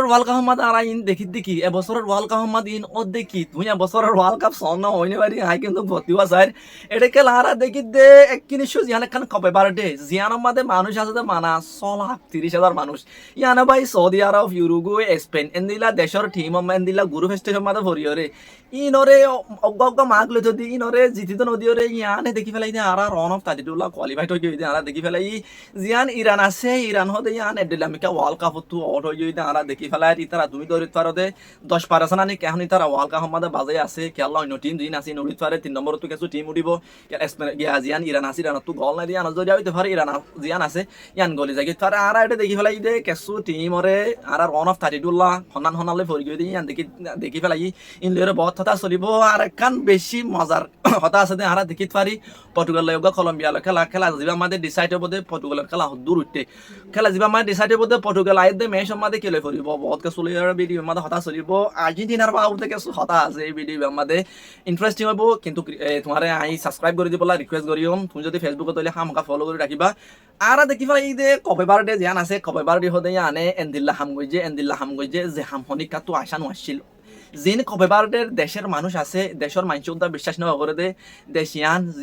world cup মাদ R in দেখি এবছরের world cup মাদ in ও দেখি তুই এবছরের ওয়ার্ল্ড কাপ সন হইনি পারি আই কিন্তু ভর্তিওয়া স্যার এটা খেলা আর দেখি দে এক জিনিস জিয়ান খান কবে বারডে জিয়ান মাদে মানুষ আছে যে মানা 6,30,000 মানুষ ইয়ানা ভাই সৌদি আরব ইউরুগুয়ে স্পেন এন্দিলা দেশের টিম এন্দিলা গ্রুপ স্টেজ মাদে ভরিয়রে ইনরে অগ্গ মাগ লই যদি ইনরে জিতিত নদিওরে ইয়ানে দেখি ফেলাই দে আর রান অফ 32 কোয়ালিফাইড হই গই আর দেখি ফেলাই জিয়ান ইরান আছে ইরান হদে ইয়ান এডলামিকা ওয়ার্ল্ড কাপ তু অট হই গই আর দেখি ফেলাই ইতারা তুমি দরিত পারদে 10 আনি কেহনি তারা ওয়ার্ল্ড কাপ মাদে বাজে আছে খেলা অন্য টিম জিন আছে নরিত পারে 3 নম্বর তো কিছু টিম উঠিব স্পেন গিয়া জিয়ান ইরান আছে ইরান তু গল না দিয়া না যদি হইতে পারে ইরান জিয়ান আছে ইয়ান গলি যাই তারা আর এটা দেখি ফেলাই দে কিছু টিমরে আর রান অফ 32 হনান হনালে ভরি গই ইয়ান দেখি ফেলাই ইনলের বহুত কথা চলিব আর কান বেশি মজার কথা আছে আর দেখি পারি পর্তুগাল লগা কলম্বিয়া খেলা খেলা যা আমাদের ডিসাইড হবো দে পর্তুগালের খেলা দূর উঠতে খেলা যা আমাদের ডিসাইড হবো দে পর্তুগাল আইতে ম্যাচ আমাদের খেলে ফুরিব বহুত কে চলি ভিডিও আমাদের হতা চলিব আর্জেন্টিনার বাউতে কিছু হতা আছে এই ভিডিও আমাদের ইন্টারেস্টিং হবো কিন্তু তোমার আই সাবস্ক্রাইব করে দিবলা রিকোয়েস্ট করিম তুমি যদি ফেসবুকে তৈলে হামকা ফলো করে রাখিবা আর দেখি ফেলা এই যে কবে বারডে জান আছে কবে বারডে হতে আনে এন্দিল্লা হাম গইজে যে হামহনিকা তো আশা নছিল যিনি কবে বারডের দেশের মানুষ আছে দেশের মানুষ উদ্দা বিশ্বাস না করে দে দেশ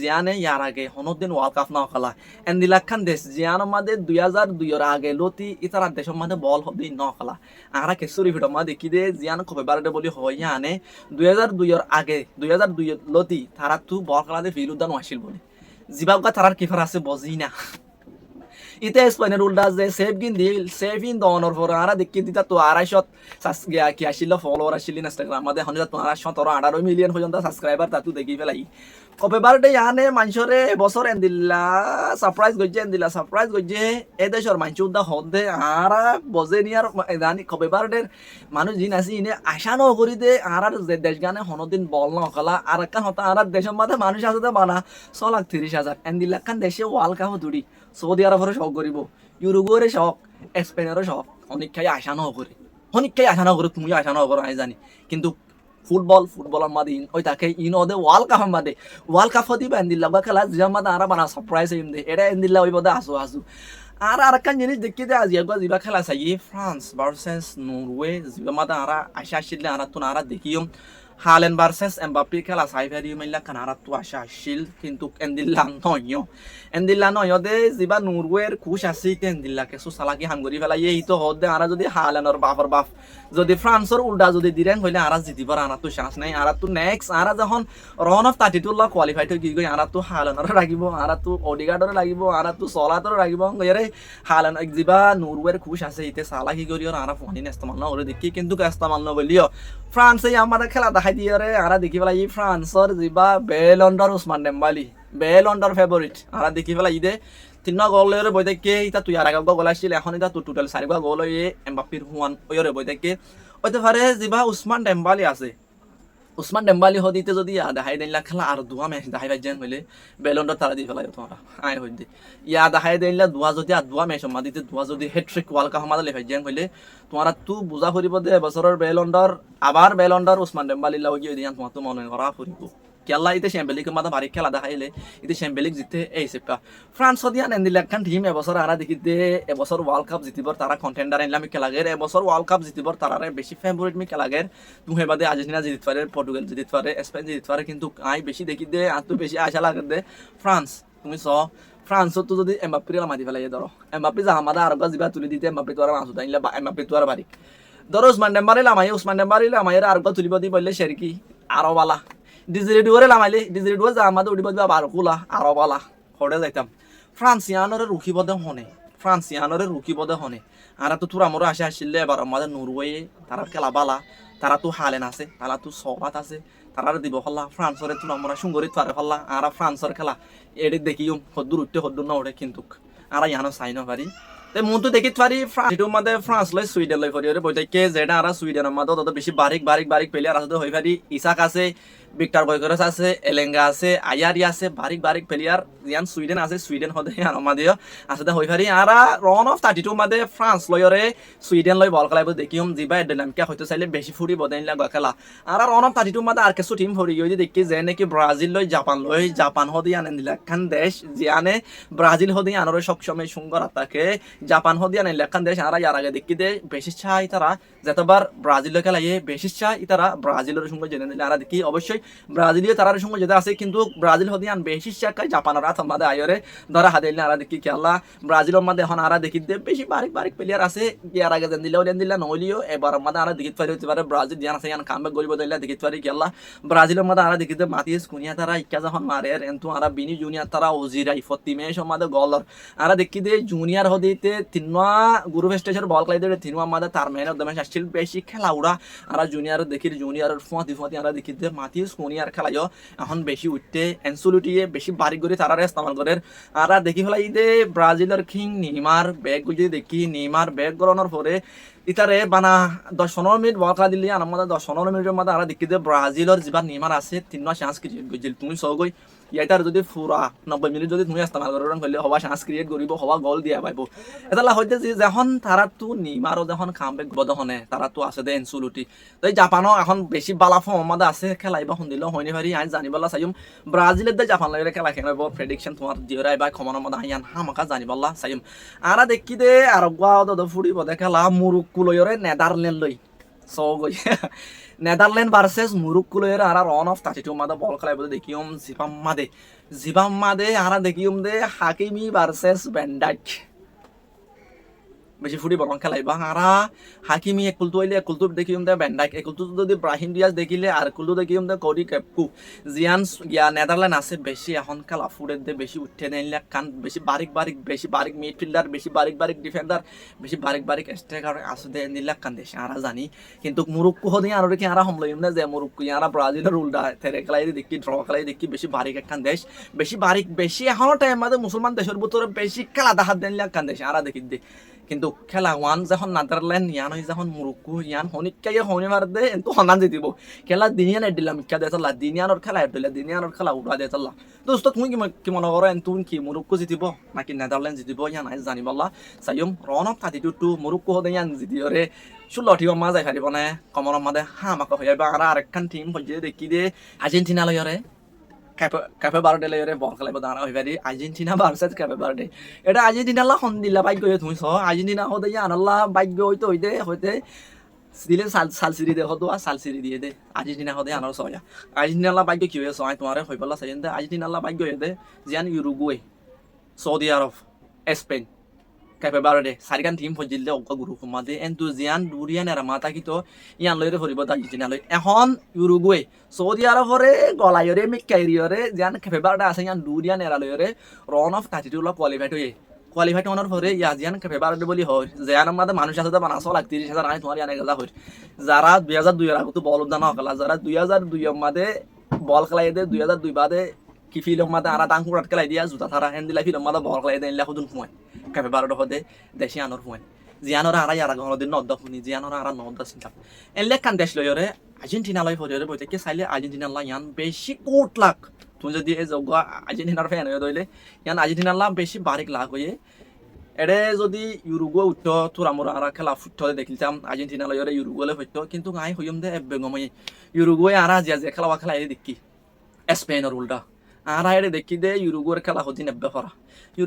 জিয়ানে ইয়ার আগে হনদিন ওয়ার্ল্ড কাপ না খেলা এন্দিলা খান দেশ জিয়ান আমাদের 2002 আগে লতি ইতারা দেশের মধ্যে বল হদি ন খেলা আর কেসুরি ভিডিও মা দেখি দে জিয়ান কবে বারডে বলি হয় আনে 2002 আগে 2002 লতি তারা তু বল খেলা দে ফিল উদ্দান আসিল বলে জিবাবগা তারার কিফার আছে বজি না ইতে স্পেনের উল্টা যে সেভ ইন দনর পর আরা দেখি দিতা তো 250 কি আসিল ফলোয়ার আসিল ইনস্টাগ্রাম আমাদের এখন তো 18 মিলিয়ন পর্যন্ত সাবস্ক্রাইবার তাতু দেখি ফেলাই কবে বারডে ইয়ানে মানুষরে বছর এন্দিল্লা সারপ্রাইজ গইছে এ দেশের মানুষ উদ্দা হদে আর বজে নিয়ার জানি কবে বারডের মানুষ জিন আসি ইনে আশা ন করি দে আর যে দেশ গানে হনদিন বল না খেলা আর একটা হতা আর দেশের মধ্যে মানুষ আছে দে বানা 6,30,000 এন্দিল্লা খান দেশে ওয়ার্ল্ড কাপ দুড়ি সৌদি আরবের শখ করিব ইউরুগুয়ের শখ স্পেনেরও শখ অনেকটাই আশা ন করে তুমি আশা ন করো আমি জানি কিন্তু ফুটবলের মাদে ওই তাকে ইনদে ওয়ার্ল্ড কাপ দিবা এন্দিল্লা বা খেলা যে মাদে আর বানা সারপ্রাইজ হইম দে এটা এন্দিল্লা ওই বদে আসু আর আরেকখান জিনিস দেখি দে আজি জিবা খেলা চাই ফ্রান্স ভার্সেস নরওয়ে জিবা মাদে আর আশা আসলে আর তো আর দেখিম হালেন ভার্সেস এমবাপ্পে খেলা সাইফারি মাইলা কানারা তো আশা আসিল কিন্তু এন্দিল্লা নয় দে জিবা নরওয়ের খুশ আসি এন্দিল্লা কিছু সালাকি হামগরি ফেলাই এই তো হদে আর যদি হালেনের বাপ যদি ফ্রান্সের উল্টা যদি দিরেন হইলে আর জিতিবার আর তো চান্স নাই আর তো নেক্সট আর যখন রান অফ 32 কোয়ালিফাইড হয়ে গই আর তো হালেনের লাগিব আর তো ওডিগার্ডর লাগিব আর তো সলাতর লাগিব গরে হালেন জিবা নরওয়ের খুশ আছে ইতে সালাকি করিও আর ফোনি ইস্তেমাল না ওরে দেখি কিন্তু ইস্তেমাল না বলিও ফ্রান্সে আমাদের খেলা দেখাই দিয়ে আর দেখি পেলাই ফ্রান্সর জিবা বেলন্ডর উসমান ডেম্বালি বেলন্ডর ফেভারিট আর দেখি পেলাই ইদে 3 গোলের বই থেকে ইতা তুই আর আগে গোল আসছিল এখন ইতা তো টোটাল 4 গোল হয়ে এমবাপ্পির হুয়ান ওইরে বই থেকে ওইতে পারে জিবা উসমান ডেম্বালি আছে উসমান ডেম্বালি হদিতে যদি দেখাই দিলা খেলা আর দুয়া ম্যাচ দেখাই পাইছেন হইলে বেলন্ডর তারা দি ফেলাই তোমরা আয় হইতে দেখাই দিলা দুয়া যদি আর দুয়া ম্যাচ মাদিতে দুয়া যদি হ্যাট্রিক ওয়ার্ল্ড কাপ মাদলে পাইছেন হইলে তোমরা তু বুঝা ফুরিব দে বছরের বেলন্ডর উসমান ডেম্বালি লাও গিয়ে দিয়ান তোমার তো মনে করা ফুরিব কেলা ইতে চ্যাম্পিয়ন মাদা বাড়ি খেলা দেখাইলে ইতে চ্যাম্পিয়ন জিতে এই সেপা ফ্রান্স দিয়ান এন্দিলা একখান টিম এবছর আরা দেখি দে এবছর ওয়ার্ল্ড কাপ জিতিবর তারা কন্টেন্ডার এনলা মি খেলাগের এবছর ওয়ার্ল্ড কাপ জিতিবর তারারে বেশি ফেভারিট মি খেলাগের তুমি বাদে আর্জেন্টিনা জিতিতে পারে পর্তুগাল জিতিতে পারে স্পেন জিতিতে পারে কিন্তু আই বেশি দেখি দে আর তো বেশি আশা লাগে দে ফ্রান্স তুমি ফ্রান্সত তো যদি এমবাপ্পের মাতি ফেলাই ধরো এমবাপ্পে যা আমাদের আর জিবা তুলি দিতে এমবাপ্পে তো আর মাসু তাইলে এমবাপ্পে তো আর বাড়ি ধরো উসমান ডেম্বালি লামাই আর তুলিব দি বললে শেরকি আরো বালা ডিজিরিডুয়ারে লামাইলে ডিজিরিডুয়া যা আমাদের উঠিব দিবা বারো কুলা আরো বালা হরে যাইতাম ফ্রান্সিয়ানরে রুকিবদে হনে আর তো তোর আমার আশা আসলে এবার আমাদের নরওয়ে তারা খেলা বালা তারা তো হালেন আছে তারা তো সবাত আছে তারা দিব হল্লা ফ্রান্সরে তো আমরা সুন্দরী তো হল্লা আর ফ্রান্সর খেলা এটি দেখিও হদ্দুর উঠতে হদ্দুর না ওঠে কিন্তু আর ইয়ানো চাই না পারি মন তো দেখি পারি ফ্রান্স লয় সুইডেন লয় পরি বই থেকে যেটা আর সুইডেনের মধ্যে তত বেশি বারিক প্লেয়ার আছে হয়ে পারি ইসাক আছে ভিক্টর গয়করেস আছে এলেঙ্গা আছে আয়ারি আছে বারিক প্লেয়ার ইয়ান সুইডেন আছে সুইডেন হদে আর আমাদের আছে হয়ে পারি আর রান অফ 32 মাদে ফ্রান্স লয়রে সুইডেন লয় বল খেলাইব দেখিম জিবা ডাইনামিকা হয়তো চাইলে বেশি ফুরি বদাইলা খেলা আর রান অফ 32 মাদে আর কিছু টিম ফুরি গিয়ে দেখি যে নাকি ব্রাজিল লয় জাপান হদে আনেন দিলা খান দেশ যে আনে ব্রাজিল হদে আনরে সবসময় সুন্দর আতাকে জাপান হদিয়া নাই লেখান দেশ আর ইয়ার আগে দেখি দে বেশি চাই তারা যতবার ব্রাজিলের খেলায় বেশি চাই তারা ব্রাজিলের সঙ্গে জেনে নিলে আর দেখি অবশ্যই ব্রাজিলীয় তারার সঙ্গে যেতে আছে কিন্তু ব্রাজিল হদিয়ান বেশি চাই জাপানের হাত আমাদের আয়রে ধরা হাতে আর দেখি খেলা ব্রাজিলের মধ্যে এখন আর দেখি দে বেশি বারিক বারিক প্লেয়ার আছে ইয়ার আগে যেন দিলেও দেন দিলে নহলিও এবার আমাদের আর দেখি পারি হতে পারে ব্রাজিল জিয়ান আছে ইয়ান কামব্যাক গরিব দিলে দেখি পারি খেলা ব্রাজিলের মধ্যে আর দেখি দে মাতিস কুনিয়া তারা ইকা যখন মারে এন্তু আর বিনি জুনিয়র তারা ওজিরাই ফতি মেশ আমাদের গলর আর দেখি দে জুনিয়র হদিতে তিনওয়া গ্রুপ স্টেজের বল খেলাই দিয়ে তিনওয়া আমাদের তার মেন অফ দ্য ম্যাচ আসছিল বেশি খেলা উড়া আর জুনিয়র দেখি জুনিয়রের ফুঁয়াতি ফুঁয়াতি আর দেখি দে মাতিস কুনিয়ার খেলাইও এখন বেশি উঠতে এনসুলুটিয়ে বেশি বারিক করে তারা ইস্তেমাল করে আর দেখি ফেলাই দে ব্রাজিলের কিং নেইমার ব্যাগ যদি দেখি নেইমার ব্যাগ গড়ানোর পরে ইতারে বানা 10-15 মিনিট বল খেলা দিলে আমাদের 10-15 মিনিটের মধ্যে আর দেখি যে ব্রাজিলের যেবার নেইমার আছে তিনটা চান্স ক্রিয়েট করছিল তুমি সগৈ ইয়াইতার যদি পুরা 90 মিনিট যদি তুমি ইস্তেমাল করেন করলে হওয়া চান্স ক্রিয়েট কৰিব হওয়া গোল দিয়া পাইব এটা হইতে যে যখন তারা তো নেইমারও যখন কামব্যাক বদহনে তারা তো আছে দে এনসুলুটি তাই জাপানও এখন বেশি বালা ফর্ম আমাদের আছে খেলাইবা শুনিলেও হয়নি পারি আই জানিবলা চাইম ব্রাজিলের দে জাপান লাগে খেলা খেলাইব প্রেডিকশন তোমার জিওরাই বা খমনের মধ্যে আইয়ান হামাকা জানিবলা চাইম আর দেখি দে আর গোয়া ফুরিব দে খেলা মুরুক্কু লয়রে নেদারল্যান্ড লই সগৈ নেদারল্যান্ড ভার্সেস মুরুক্কু লয়রে আর রান অফ 32 মাদে বল খেলাইব দেখিম জিবাম্মাদে আর দেখিম দে হাকিমি ভার্সেস ভ্যান বেশি ফুটি বরং খেলাইবা আর হাকিমি একুলটু হইলে একুলটু দেখিম দে ভ্যান ডাইক একুলটু যদি ব্রাহিম ডিয়াজ দেখিলে আর একুলটু দেখিম দে কোডি কেপকু জিয়ান গিয়া নেদারল্যান্ড আছে বেশি এখন খেলা ফুটের দে বেশি উঠে নিলে কান বেশি বারিক মিডফিল্ডার বেশি বারিক ডিফেন্ডার বেশি বারিক স্ট্রাইকার আছে দে নিলে কান দেশে আর জানি কিন্তু মুরুক্কু হদি আর দেখি আর হমলইম না যে মুরুক্কু আর ব্রাজিলের উল্টা থেরে খেলাই দেখি ড্র খেলাই দেখি বেশি বারিক একখান দেশ বেশি এখনো টাইম মাঝে মুসলমান দেশের ভিতরে বেশি খেলা দেখাত দিলে কান দেশ আর দেখি দে কিন্তু খেলা ওয়ান যখন নেদারল্যান্ড ইয়ান হই যখন মুরুক্কু ইয়ান হনিকাই হনি মার দে এন্তু হনান জিতিব খেলা দিনিয়ান দিলাম ইকা দে চলা দিনিয়ানোর খেলা দিলা দিনিয়ানোর খেলা উড়া দে চলা দোস্ত তুমি কি মনে করো এন্তু কি মুরুক্কু জিতিব নাকি নেদারল্যান্ড জিতিব ইয়ান আই জানিবলা চাইম রন অফ 32 মুরুক্কু হদে ইয়ান জিতিয়রে 16 টিম মা যাই পারিব না কমর মাদে হামাকা হইবা আর আরেকখান টিম হইছে দেখি দে আর্জেন্টিনা লয়রে ক্যাফে বারডে লয়রে বল খেলাইব দাঁড়া হইবারি আর্জেন্টিনা ভার্সেস ক্যাফে বারডে এটা আর্জেন্টিনা লা হন্দিলা ভাগ্য তুমি সহ আর্জেন্টিনা হতে আনাল্লা ভাগ্য হইতে দিলে সালসিরি দে হতো আর সালসিরি দিয়ে দে আর্জেন্টিনা হতে আনার সয়া আর্জেন্টিনা লা ভাগ্য কি হয়ে সহায় তোমার হইবলা চাই আর্জেন্টিনা লা ভাগ্য হইতে জিয়ান ইউরুগুয়ে সৌদি আরব স্পেন ক্যাফে বারডে সারিকান টিম ফজিলে অগ্গা গুরু কুমাদে এন্তু জিয়ান দুরিয়ান এরা মাতা কিতো ইয়ান লইরে ফরিব আর্জেন্টিনা লই এখন ইউরুগুয়ে সৌদি আরবরে গলায়রে মিকাইরিয়রে জিয়ান ক্যাফে বারডে আছে ইয়ান দুরিয়ান এরা লইরে রান অফ 32 লা কোয়ালিফাইড হওয়ার পরে ইয়াজিয়ান ক্যাফে বারডে বলি হয় জিয়ান আমাদের মানুষ আছে বানাসো লাগ 30,000 আই তোমার ইয়ানে গেলা হয় যারা 2002 এর আগতো বল উদ্যান হকলা যারা 2002 এর মাদে বল খেলাই দে 2002 বাদে কি ফিল্ম মাদে আরা টাঙ্কুরাট খেলাই দিয়া জুতা থারা হেন্দিলা ফিল্ম মাদে বল খেলাই দেন লা খুদুন ফুয় ক্যাফে বারডে হদে দেশি আনর ফুয় জিয়ানর আরা ইয়ারা গণ দিন নদ্দা ফুনি জিয়ানর আরা নদ্দা চিন্তা এলে কান দেশ লয়রে আর্জেন্টিনা লাই ফরিয়রে বইতে কে চাইলে আর্জেন্টিনা লা ইয়ান বেশি কোট লাখ তুমি যদি এই যোগ আর্জেন্টিনার ফ্যান হয়ে দইলে ইয়ান আর্জেন্টিনা লা বেশি বারিক লাখ হয়ে এডে যদি ইউরুগুয়ে উঠত তোরামোরা আর খেলা ফুটতে দেখিলাম আর্জেন্টিনা লয়রে ইউরুগুয়ে হইতো কিন্তু গাই হইম দে বেগমই ইউরুগুয়ে আর যে খেলা এ দেখি স্পেনের উল্টা আর এডে দেখি দে ইউরুগুয়ের খেলা হদি নেবে ফরা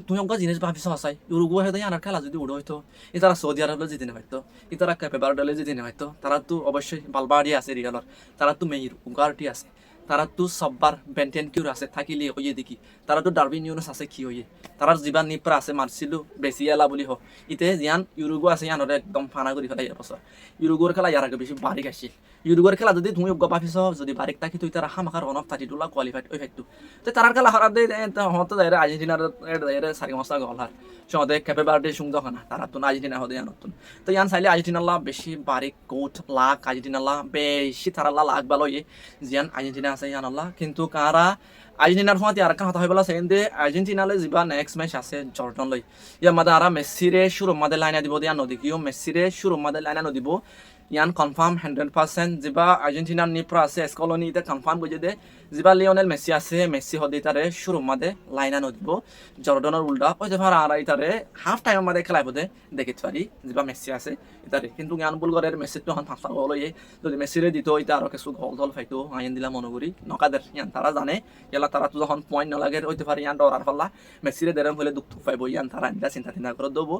তুমি অঙ্কা জিনিস ভাবিস আসাই ইউরুগুয়ে হয়তো আনার খেলা যদি উড়ো হইতো তারা সৌদি আরবে জিতে নেবাইতো তারা ক্যাপে বারডে জিতে নেবাইতো তারা তো অবশ্যই বালবাড়ি আছে রিয়ালর তারা তো মেইর উগারটি আছে তারা তো সব্বার বেন্টেন কিউর আছে থাকিলে হইয়ে দেখি তারা তো ডারবিন ইউনুস আছে কি হইয়ে তারার জীবান নিপরা আছে মারছিলো বেশি এলা বুলি হোক ইতে জিয়ান ইউরুগো আছে ইয়ানরে একদম ফানা করে ফেলাই বছর ইউরুগোর খেলা ইয়ার আগে বেশি বারিক আসছিল ইউরুগোর খেলা যদি তুমি অজ্ঞ পাফিস যদি বারিক থাকি তুই তারা হামাকার অনফ 32 লা কোয়ালিফাইড ওই ফেক্টু তো তারার খেলা হারা দে হতে যায় আর্জেন্টিনার সারি মশলা গল হার সমাদে ক্যাপে বারডে সুং দখা না তারা তো আর্জেন্টিনা হতে জানতুন তো ইয়ান চাইলে আর্জেন্টিনা লা বেশি বারিক কোট লাখ আর্জেন্টিনা লা বেশি তারা লা লাখ ভালো জিয়ান আর্জেন্টিনা আছে ইয়ান আল্লাহ কিন্তু কারা আর্জেন্টিনার ফোঁয়াতে আর কথা হইবলা সেন্ডে আর্জেন্টিনালে যা নেক্সট ম্যাচ আছে জর্ডন লই ইয়া মাদে আর মেসিরে শুরু মাদে লাইনা দিব দিয়া নদী কিও মেসিরে শুরু মাদে লাইনা নদিব ইয়ান কনফার্ম 100% যিবা আর্জেন্টিনার নিপ্রা আছে স্কলনি ইতে কনফার্ম গজে দে যিবা লিওনেল মেসি আছে মেসি হদি তারে শুরু মাদে লাইনা নদিব জর্ডানের উল্টা ওই যে ভাড়া আড়াই তারে হাফ টাইম মাদে খেলাইব দে দেখিত পারি যিবা মেসি আছে ইতারে কিন্তু ইয়ান বুলগরের মেসি তো হন ফাঁসা গল ইয়ে যদি মেসিরে দিত ইতা আরো কিছু গল দল ফাইতো আইন দিলা মনোগুরি নকাদের ইয়ান তারা জানে ইয়ালা তারা তো যখন পয়েন্ট নলাগে হইতে পারে ইয়ান ডরার ফল্লা মেসিরে দেরম হলে দুঃখ পাইব ইয়ান তারা ইন্দা চিন্তা করে দেবো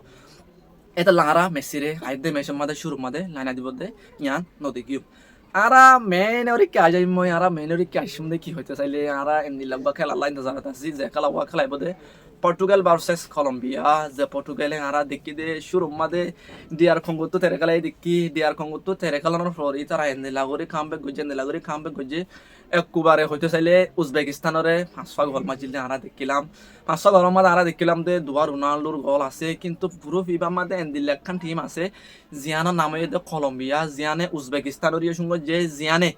এটা লারা মেসিরে আইদে মেসম মাদে শুরু মাদে লাইনা দিব দে ইয়ান নদী গিয়ে আরা মেন ওরি কাজ মই আরা মেন ওরি কাজ শুনতে কি হইতে চাইলে আরা এমনি লাগবা খেলা লাইন জানাত আছে যে খেলা ওয়া খেলাইব দে পর্তুগাল ভার্সেস কলম্বিয়া যে পর্তুগালে আরা দেখি দে শুরু মাদে ডিআর কঙ্গো তো তেরে খেলাই দেখি ডিআর কঙ্গো তো তেরে খেলানোর পরই তারা এমনি লাগরে কামবে গজে একবারে হইতে চাইলে উজবেকিস্তানরে 500 গোল মাজিলে আরা দেখিলাম 500 গোলের মধ্যে আরা দেখিলাম দে দুয়া রোনাল্ডোর গোল আছে কিন্তু পুরো ফিফা মধ্যে এন্দিল একখান টিম আছে জিয়ানো নামে দে কলম্বিয়া জিয়ানে উজবেকিস্তানের সঙ্গে যে জিয়ানে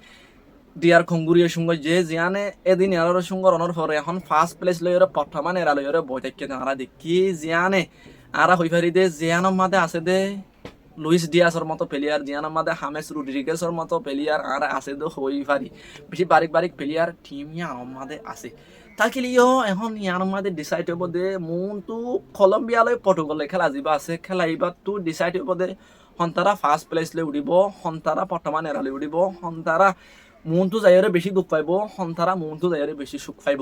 ডিয়ার কঙ্গুরিয়ার সঙ্গে যে জিয়ানে এদিন এরার সঙ্গে রনের পরে এখন ফার্স্ট প্লেস লইরে প্রথমান এরা লইরে বই থাকি আরা দেখি জিয়ানে আরা হই পারি দে জিয়ানোর মধ্যে আছে দে লুইস ডিয়াসের মতো প্লেয়ার জিয়ানোর মধ্যে হামেস রুড্রিগেসের মতো প্লেয়ার আর আছে দে হই পারি বেশি বারিক প্লেয়ার টিম ইয়ার মধ্যে আছে তাকে লিও এখন ইয়ার মধ্যে ডিসাইড হইব দে মন তো কলম্বিয়ালৈ পর্তুগালে খেলা যাবা আছে খেলা এইবার তো ডিসাইড হইব দে হন্তারা ফার্স্ট প্লেস লৈ উঠিব হন্তারা বর্তমান এরালৈ উঠিব হন্তারা মনটো যায়ৰে বেছি দুখ পাইব হন্তারা মনটো যায়ৰে বেছি সুখ পাইব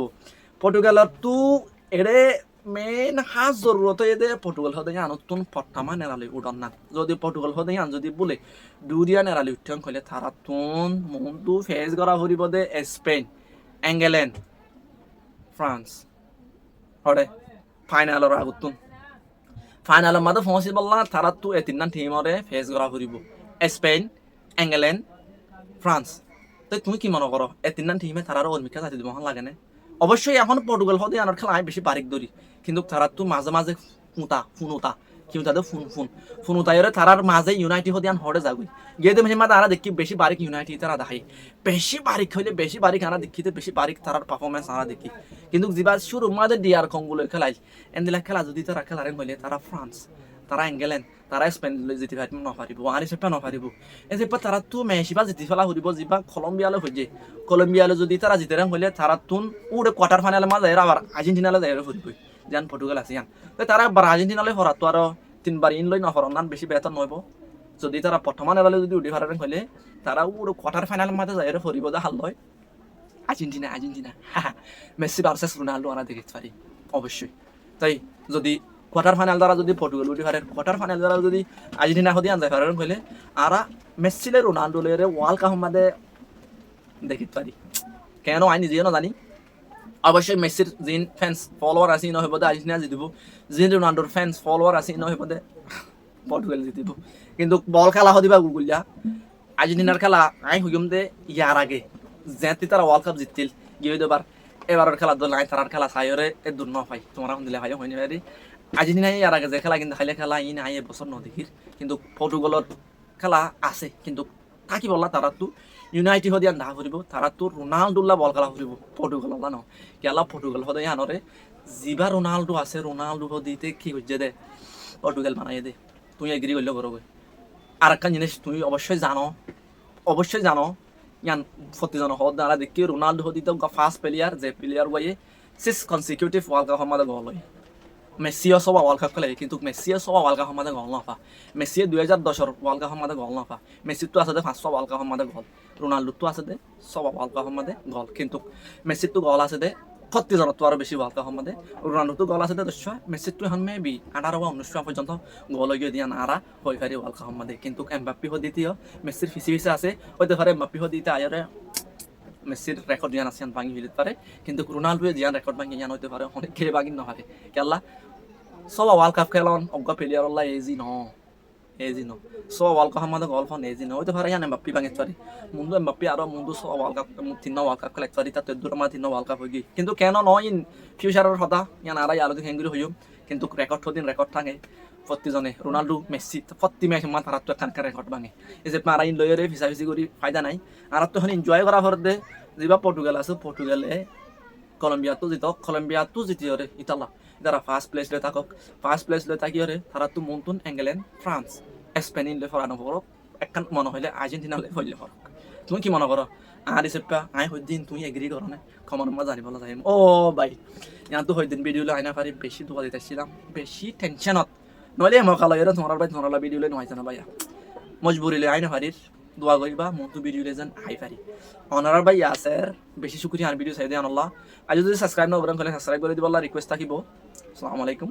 পর্তুগালত তো এৰে মেইন হাজ জরুরত এদে পর্তুগাল হদে নতুন পট্টামা নেরালি উড়ন না যদি পর্তুগাল হদে যদি বলে দুরিয়া নেরালি উঠন কইলে তারা তুন মনটো ফেস করা হরিব দে স্পেন ইংল্যান্ড ফ্রান্স হরে ফাইনালর আগুতুন ফাইনালের মধ্যে পৌঁছি বললা তারা তো এতিন টিমরে ফেস করা হরিব স্পেন ইংল্যান্ড ফ্রান্স তাই তুমি কি মনে করো এতিন টিমে তারার অর্মিকা জাতি দিব লাগে না অবশ্যই এখন পর্তুগাল হদে আনার খেলা বেশি বারিক ধরি কিন্তু তারা তো মাঝে মাঝে ফুনুতা কিন্তু তাদের ফুনুতাইরে তারার মাঝে ইউনাইটেড হদে আন হরে যাগুই গিয়ে তো মেশিন তারা দেখি বেশি বারিক ইউনাইটেড তারা দেখাই বেশি বারিক হইলে বেশি বারিক আনা দেখিতে বেশি বারিক তারার পারফরমেন্স আনা দেখি কিন্তু যিবা শুরু মাঝে ডিআর কঙ্গুলো খেলাই এনদিলা খেলা যদি তারা খেলারেন হইলে তারা ফ্রান্স তারা ইংল্যান্ড তারা স্পেন জিতি নপারিব আর হিসেবে নপারিব এই যে তারা তো মেসিবা জিতি ফেলা হরিব যিবা কলম্বিয়ালে হয়ে যায় কলম্বিয়ালে যদি তারা জিতেরাং হইলে তারা তুন উড়ে কোয়ার্টার ফাইনালে মাঝে আবার আর্জেন্টিনালে যাই ফুরিব যেন পর্তুগাল আছে ইয়ান তারা আর্জেন্টিনালে হরাতো আর 3বার ইন লই নহর নান বেশি বেতন নইব যদি তারা প্রথমান এবারে যদি উঠি ফারারেন হইলে তারা উড়ে কোয়ার্টার ফাইনাল মাঝে যাই ফুরিব যা হাল লয় আর্জেন্টিনা মেসি ভার্সেস রোনাল্ডো আনা দেখতে পারি অবশ্যই তাই যদি কোয়ার্টার ফাইনাল দ্বারা যদি পর্তুগাল উঠি পারে কোয়ার্টার ফাইনাল দ্বারা যদি আর্জেন্টিনা হদি আনজাই পারেন হইলে আরা মেসিলে রোনাল্ডো লেরে ওয়ার্ল্ড কাপ মাঝে দেখিতে পারি কেন আই নিজেও না জানি অবশ্যই মেসির জিন ফ্যান্স ফলোয়ার আছে ইন হইব দে আর্জেন্টিনা জিতিব জিন রোনাল্ডোর ফ্যান্স ফলোয়ার আছে ইন হইব দে পর্তুগাল জিতিব কিন্তু বল খেলা হদিবা গুগুলিয়া আর্জেন্টিনার খেলা আই হইম দে ইয়ার আগে যেতে তারা ওয়ার্ল্ড কাপ জিতছিল গিয়ে দেবার এবারের খেলা দল নাই তারার খেলা চাইরে এ দূর ন পাই তোমরা শুনলে ভাই হয়নি ভাই আর্জেন্টিনা ইয়ার আগে যে খেলা কিন্তু খাইলে খেলা ই নাই এবছর নদেখির কিন্তু পর্তুগালত খেলা আছে কিন্তু থাকি বললা তারা তো ইউনাইটেড হদিয়ান না ফুরিব তারা তো রোনাল্ডোল্লা বল খেলা ফুরিব পর্তুগাল ন কেলা পর্তুগাল হদে আনরে যিবা রোনাল্ডো আছে রোনাল্ডো হদিতে কি হচ্ছে দে পর্তুগাল বানাই দে তুই এগ্রি করলে করো আর একটা জিনিস তুমি অবশ্যই জানো ইয়ান প্রতিজন হদ দ্বারা দেখি রোনাল্ডো হদিতে ফার্স্ট প্লেয়ার যে প্লেয়ার বয়ে 6 কনসিকিউটিভ ওয়ার্ল্ড কাপ মাঝে গল হয় মেসিও সব ওয়ার্ল্ড কাপ খেলে কিন্তু মেসিও সব ওয়ার্ল্ড কাপ মাঝে গল নাপা মেসিয়ে 2010 ওয়ার্ল্ড কাপ মাঝে গল নাপা মেসির তো আছে দে 500 ওয়ার্ল্ড কাপ মাঝে গল রোনাল্ডো তো আছে দে সব ওয়ার্ল্ড কাপ মাঝে গল কিন্তু মেসির তো গল আছে দে প্রতিজন তো আরো বেশি ওয়ার্ল্ড কাপ মাঝে রোনাল্ডো তো গল আছে দে 10 মেসির তো এখন মেবি 18 বা 19 পর্যন্ত গল গিয়ে দিয়া নারা হই পারে ওয়ার্ল্ড কাপ মাঝে কিন্তু এমবাপ্পি হদিতেও মেসির ফিসি আছে হইতে পারে এমবাপ্পি হদিতে আয়রে মেসির রেকর্ড জিয়ান আছে ভাঙি ফেলতে পারে কিন্তু রোনাল্ডো জিয়ান রেকর্ড ভাঙি জান হইতে পারে অনেক খেলে ভাঙি না পারে কেলা সব ওয়ার্ল্ড কাপ খেলন অজ্ঞ প্লেয়ার আল্লাহ এজি ন সব ওয়ার্ল্ড কাপ আমাদের গল্প এজি ন হইতে পারে ইয়ান এমবাপ্পি ভাঙিতে পারি মুন্ডু এমবাপ্পি আর মুন্ডু সব ওয়ার্ল্ড কাপ 3 ওয়ার্ল্ড কাপ খেলাইতে পারি তাতে দূর আমার 3 ওয়ার্ল্ড কাপ হই কিন্তু কেন নয় ইন ফিউচারের কথা ইয়ান আর আলো হেঙ্গুরি হইম কিন্তু রেকর্ড হদিন রেকর্ড থাকে প্রতিজনে রোনাল্ডো মেসি প্রতি ম্যাচ মা তারা তো এখানকার রেকর্ড ভাঙে এই যে মারা ইন লয়েরে ফিসি করি ফায়দা নাই আর তো এখন এনজয় করা ফর দে যেবা পর্তুগাল আছে পর্তুগালে কলম্বিয়া তো জিতিয়রে ইতালা যারা ফার্স্ট প্লেস লৈ থাকক ফার্স্ট প্লেস লৈ থাকিয়রে তারা তো মন্তুন ইংল্যান্ড ফ্রান্স স্পেন ইন লৈ ফরানো পড়ো একখান মনে হইলে আর্জেন্টিনা হইলে হরক তুমি কি মনে করো আর হিসেবে আই হইদিন তুমি এগ্রি করো না খবর মা জানি বলা যায় ও ভাই ইয়ান তো হইদিন ভিডিও আইনা পারি বেশি দোয়া দিতেছিলাম বেশি টেনশনত নইলে মকাল এরা তোমার ভিডিও লে নয় জানা ভাইয়া মজবুরি লে আইনা পারির দোয়া করিবা মতো ভিডিও লে যেন আই পারি অনারার ভাই আছে বেশি শুক্রিয়া আর ভিডিও চাই দেন আল্লাহ আজ যদি সাবস্ক্রাইব না করেন তাহলে সাবস্ক্রাইব করে দিব আল্লাহ রিকোয়েস্ট থাকিব আসসালামু আলাইকুম